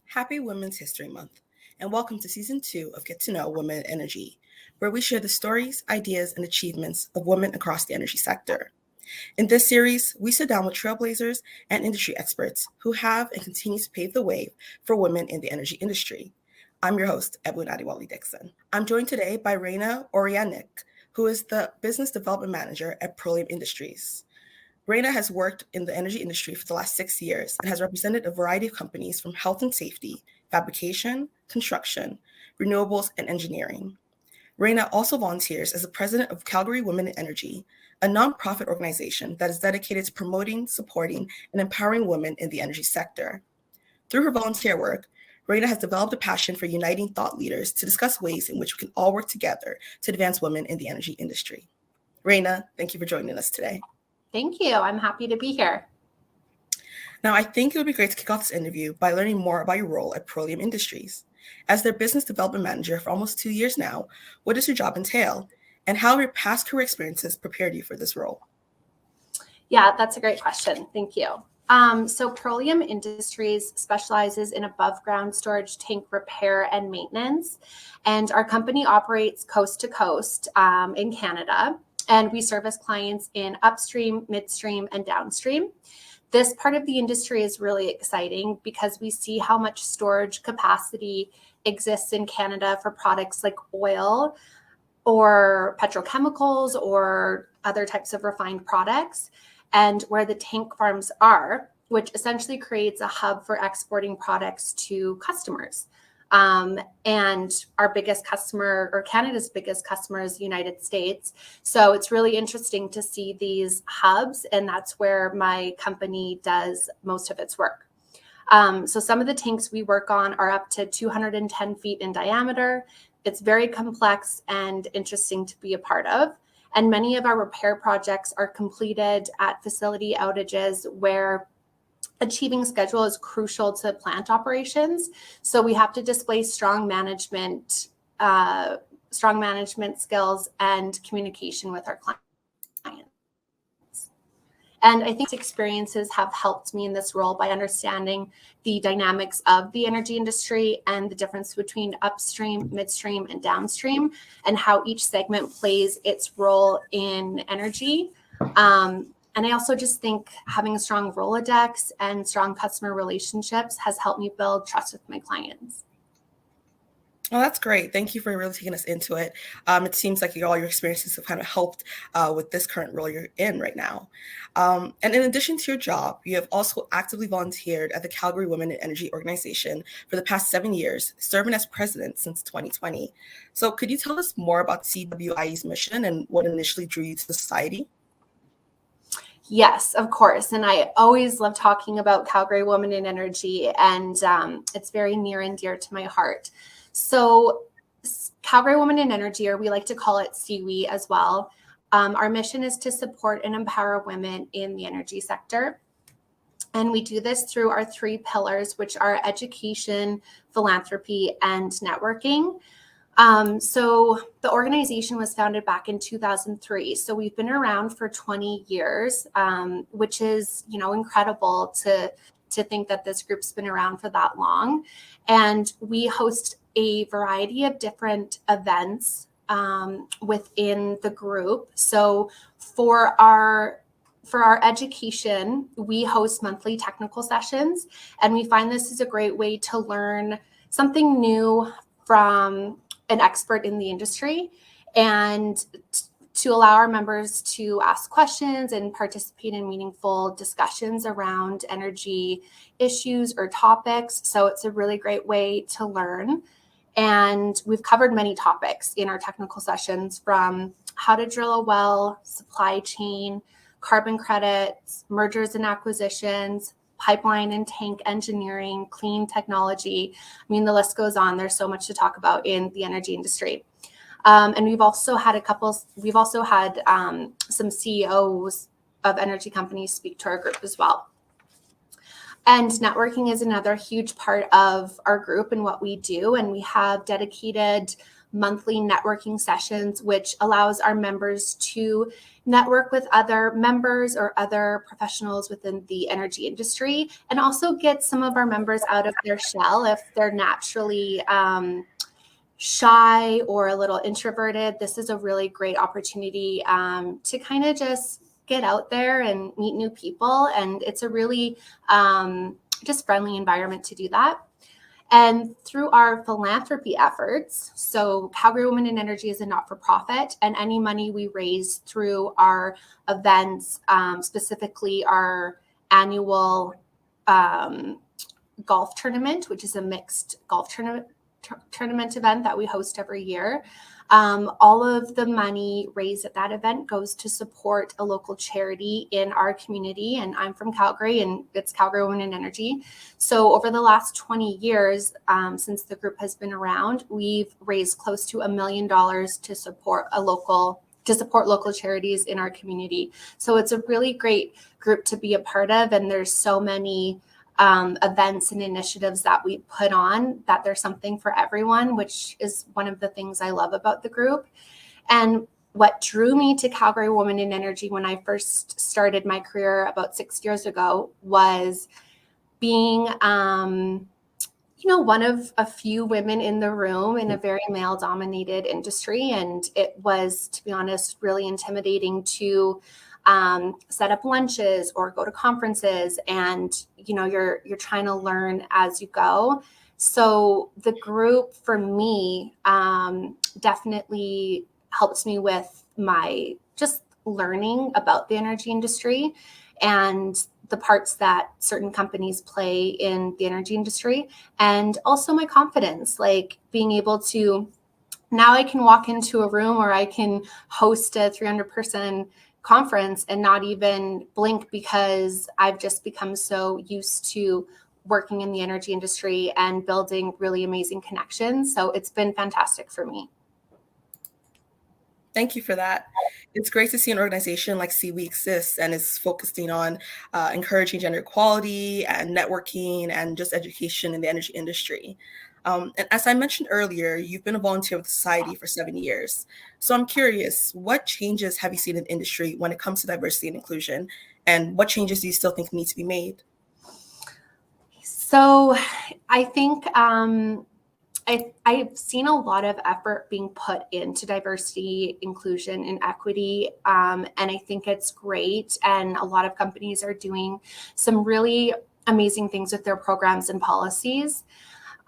Happy Women's History Month, and welcome to Season 2 of Get to Know Women in Energy, where we share the stories, ideas, and achievements of women across the energy sector. In this series, we sit down with trailblazers and industry experts who have and continue to pave the way for women in the energy industry. I'm your host, Ebun Adewole-Dickson. I'm joined today by Rayna Oryniak, who is the Business Development Manager at Prolium Industries. Rayna has worked in the energy industry for the last 6 years and has represented a variety of companies from health and safety, fabrication, construction, renewables, and engineering. Rayna also volunteers as the president of Calgary Women in Energy, a nonprofit organization that is dedicated to promoting, supporting, and empowering women in the energy sector. Through her volunteer work, Rayna has developed a passion for uniting thought leaders to discuss ways in which we can all work together to advance women in the energy industry. Rayna, thank you for joining us today. Thank you. I'm happy to be here. Now, I think it would be great to kick off this interview by learning more about your role at Prolium Industries. As their business development manager for almost 2 years now, what does your job entail? And how have your past career experiences prepared you for this role? Yeah, that's a great question. Thank you. So Prolium Industries specializes in above ground storage tank repair and maintenance. And our company operates coast to coast in Canada. And we service clients in upstream, midstream, and downstream. This part of the industry is really exciting because we see how much storage capacity exists in Canada for products like oil or petrochemicals or other types of refined products, and where the tank farms are, which essentially creates a hub for exporting products to customers. And our biggest customer, or Canada's biggest customer, is the United States. So it's really interesting to see these hubs, and that's where my company does most of its work. So some of the tanks we work on are up to 210 feet in diameter. It's very complex and interesting to be a part of. And many of our repair projects are completed at facility outages where achieving schedule is crucial to plant operations. So we have to display strong management skills and communication with our clients. And I think experiences have helped me in this role by understanding the dynamics of the energy industry and the difference between upstream, midstream, and downstream, and how each segment plays its role in energy. And I also just think having a strong Rolodex and strong customer relationships has helped me build trust with my clients. Well, that's great. Thank you for really taking us into it. It seems like all your experiences have kind of helped with this current role you're in right now. And in addition to your job, you have also actively volunteered at the Calgary Women in Energy organization for the past 7 years, serving as president since 2020. So could you tell us more about CWIE's mission and what initially drew you to the society? Yes, of course. And I always love talking about Calgary Women in Energy, and it's very near and dear to my heart. So Calgary Women in Energy, or we like to call it CWE as well, our mission is to support and empower women in the energy sector. And we do this through our 3 pillars, which are education, philanthropy, and networking. So the organization was founded back in 2003. So we've been around for 20 years, which is, incredible to think that this group's been around for that long. And we host a variety of different events within the group. So for our education, we host monthly technical sessions, and we find this is a great way to learn something new from an expert in the industry, and to allow our members to ask questions and participate in meaningful discussions around energy issues or topics. So it's a really great way to learn. And we've covered many topics in our technical sessions, from how to drill a well, supply chain, carbon credits, mergers and acquisitions, pipeline and tank engineering, clean technology. I mean, the list goes on. There's so much to talk about in the energy industry. And we've also had some CEOs of energy companies speak to our group as well. And networking is another huge part of our group and what we do. And we have dedicated monthly networking sessions, which allows our members to network with other members or other professionals within the energy industry, and also get some of our members out of their shell if they're naturally shy or a little introverted. This is a really great opportunity to kind of just get out there and meet new people. And it's a really just friendly environment to do that. And through our philanthropy efforts, so Calgary Women in Energy is a not-for-profit, and any money we raise through our events, specifically our annual golf tournament, which is a mixed golf tournament event that we host every year. All of the money raised at that event goes to support a local charity in our community. And I'm from Calgary, and it's Calgary Women in Energy. So over the last 20 years, since the group has been around, we've raised close to $1 million to support local charities in our community. So it's a really great group to be a part of. And there's so many events and initiatives that we put on, that there's something for everyone, which is one of the things I love about the group. And what drew me to Calgary Women in Energy when I first started my career about 6 years ago was being, one of a few women in the room in a very male-dominated industry. And it was, to be honest, really intimidating to set up lunches or go to conferences, and you're trying to learn as you go. So the group for me definitely helped me with my just learning about the energy industry and the parts that certain companies play in the energy industry, and also my confidence, like being able to, now I can walk into a room or I can host a 300-person conference and not even blink, because I've just become so used to working in the energy industry and building really amazing connections. So it's been fantastic for me. Thank you for that. It's great to see an organization like CWE exists and is focusing on encouraging gender equality and networking and just education in the energy industry. And as I mentioned earlier, you've been a volunteer with the Society for 7 years. So I'm curious, what changes have you seen in the industry when it comes to diversity and inclusion? And what changes do you still think need to be made? So I think I've seen a lot of effort being put into diversity, inclusion, and equity. And I think it's great. And a lot of companies are doing some really amazing things with their programs and policies.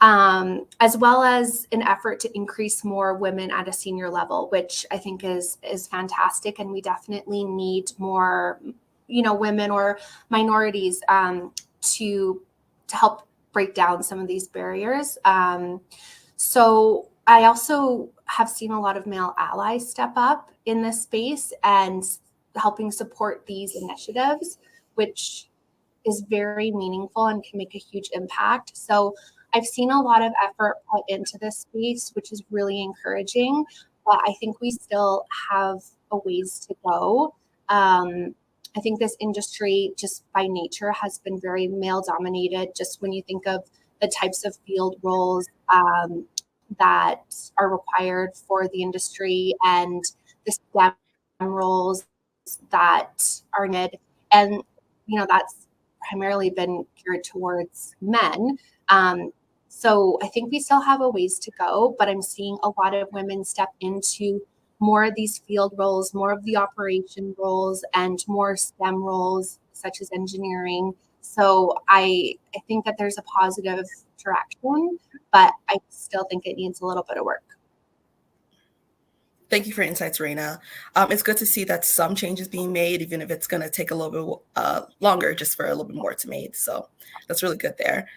As well as an effort to increase more women at a senior level, which I think is fantastic. And we definitely need more, women or minorities to help break down some of these barriers. So I also have seen a lot of male allies step up in this space and helping support these initiatives, which is very meaningful and can make a huge impact. So I've seen a lot of effort put into this space, which is really encouraging, but I think we still have a ways to go. I think this industry, just by nature, has been very male dominated. Just when you think of the types of field roles that are required for the industry and the STEM roles that are needed, and that's primarily been geared towards men. So I think we still have a ways to go, but I'm seeing a lot of women step into more of these field roles, more of the operation roles, and more STEM roles such as engineering. So I think that there's a positive direction, but I still think it needs a little bit of work. Thank you for your insights, Rayna. It's good to see that some changes being made, even if it's going to take a little bit longer, just for a little bit more to made. So that's really good there.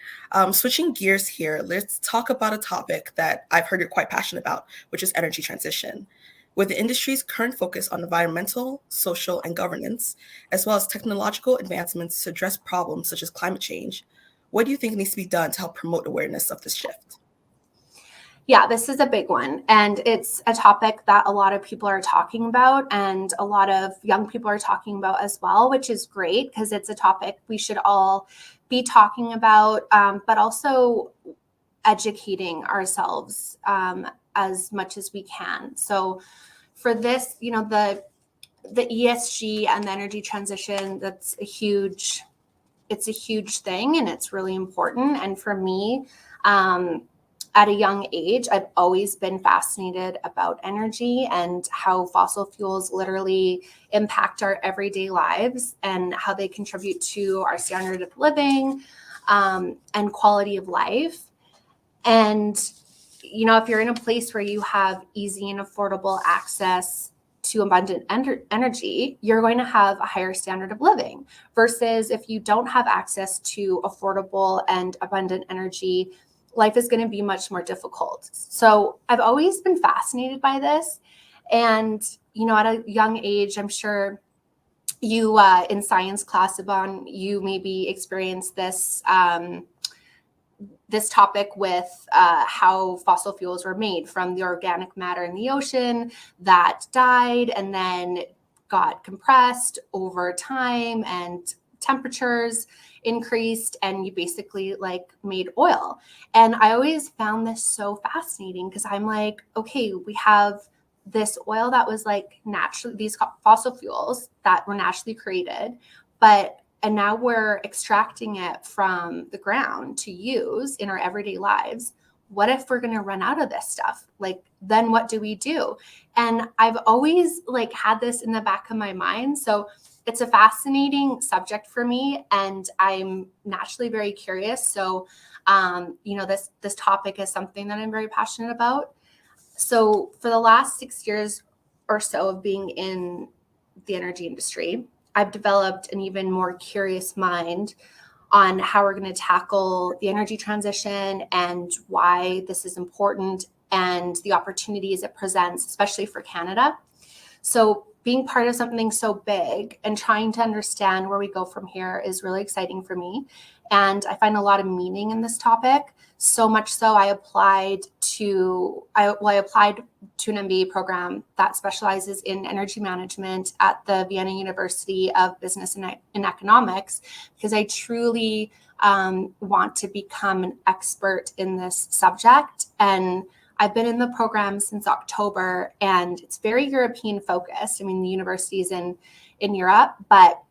Switching gears here, let's talk about a topic that I've heard you're quite passionate about, which is energy transition. With the industry's current focus on environmental, social, and governance, as well as technological advancements to address problems such as climate change, what do you think needs to be done to help promote awareness of this shift? Yeah, this is a big one. And it's a topic that a lot of people are talking about, and a lot of young people are talking about as well, which is great because it's a topic we should all be talking about, but also educating ourselves as much as we can. So for this, the ESG and the energy transition, it's a huge thing, and it's really important. And for me, at a young age, I've always been fascinated about energy and how fossil fuels literally impact our everyday lives and how they contribute to our standard of living, and quality of life. And, if you're in a place where you have easy and affordable access to abundant energy, you're going to have a higher standard of living, versus if you don't have access to affordable and abundant energy, life is going to be much more difficult. So I've always been fascinated by this. And, at a young age, I'm sure you, in science class, Ebun, you maybe experienced this, this topic with how fossil fuels were made from the organic matter in the ocean that died and then got compressed over time and temperatures increased, and you basically made oil. And I always found this so fascinating, because I'm like, okay, we have this oil that was naturally, these fossil fuels that were naturally created, and now we're extracting it from the ground to use in our everyday lives. What if we're going to run out of this stuff? Then what do we do? And I've always had this in the back of my mind. So it's a fascinating subject for me, and I'm naturally very curious. So, this topic is something that I'm very passionate about. So for the last 6 years or so of being in the energy industry, I've developed an even more curious mind on how we're going to tackle the energy transition and why this is important and the opportunities it presents, especially for Canada. So being part of something so big and trying to understand where we go from here is really exciting for me. And I find a lot of meaning in this topic. So much so I applied to an MBA program that specializes in energy management at the Vienna University of Business and Economics, because I truly want to become an expert in this subject. And I've been in the program since October, and it's very European focused. I mean, the university is in Europe, but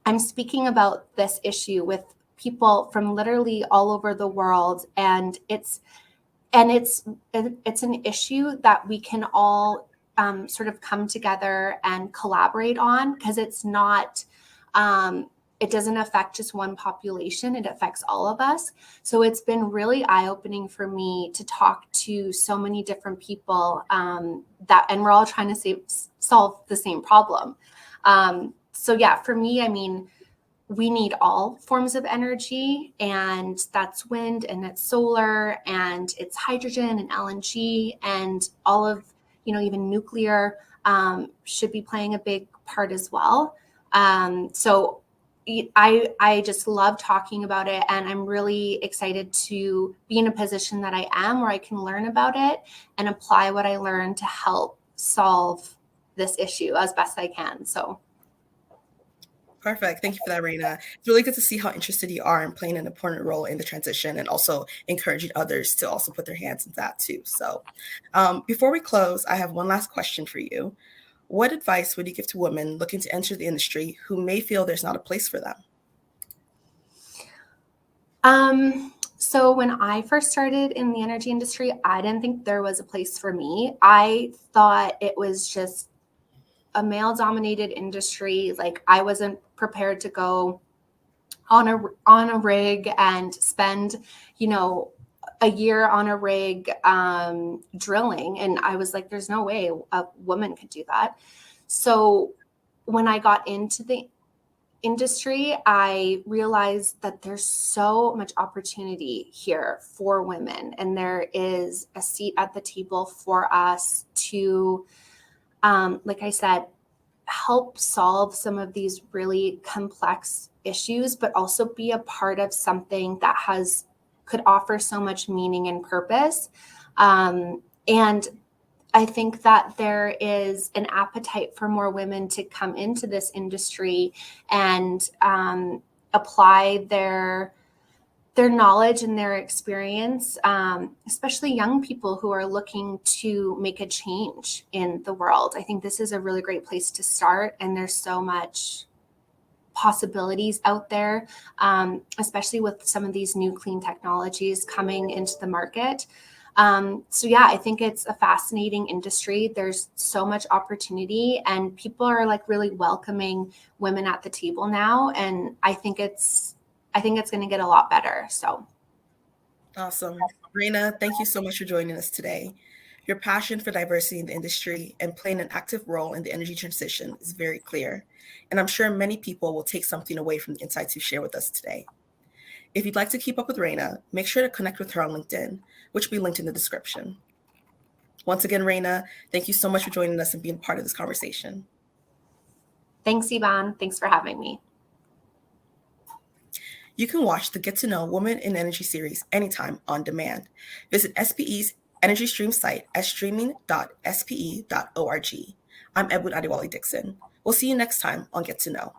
I'm speaking about this issue with people from literally all over the world, and it's an issue that we can all sort of come together and collaborate on, because it's not it doesn't affect just one population, it affects all of us. So it's been really eye-opening for me to talk to so many different people, and we're all trying to solve the same problem. So yeah, for me, I mean, we need all forms of energy, and that's wind and it's solar and it's hydrogen and LNG, and all of, even nuclear should be playing a big part as well. So I just love talking about it, and I'm really excited to be in a position that I am, where I can learn about it and apply what I learned to help solve this issue as best I can. So. Perfect. Thank you for that, Rayna. It's really good to see how interested you are in playing an important role in the transition, and also encouraging others to also put their hands in that too. So before we close, I have one last question for you. What advice would you give to women looking to enter the industry who may feel there's not a place for them? So when I first started in the energy industry, I didn't think there was a place for me. I thought it was just a male-dominated industry. I wasn't prepared to go on a rig and spend, a year on a rig drilling. And I was like, there's no way a woman could do that. So when I got into the industry, I realized that there's so much opportunity here for women, and there is a seat at the table for us to, like I said, help solve some of these really complex issues, but also be a part of something that could offer so much meaning and purpose. And I think that there is an appetite for more women to come into this industry and apply their their knowledge and their experience, especially young people who are looking to make a change in the world. I think this is a really great place to start, and there's so much possibilities out there, especially with some of these new clean technologies coming into the market. So yeah, I think it's a fascinating industry. There's so much opportunity, and people are like really welcoming women at the table now. And I think it's going to get a lot better. So Awesome. Rayna, thank you so much for joining us today. Your passion for diversity in the industry and playing an active role in the energy transition is very clear, and I'm sure many people will take something away from the insights you share with us today. If you'd like to keep up with Rayna, make sure to connect with her on LinkedIn, which will be linked in the description. Once again, Rayna, thank you so much for joining us and being part of this conversation. thanks, Ebun. Thanks for having me. You can watch the Get to Know Women in Energy series anytime on demand. Visit SPE's Energy Stream site at streaming.spe.org. I'm Ebun Adewole-Dickson. We'll see you next time on Get to Know.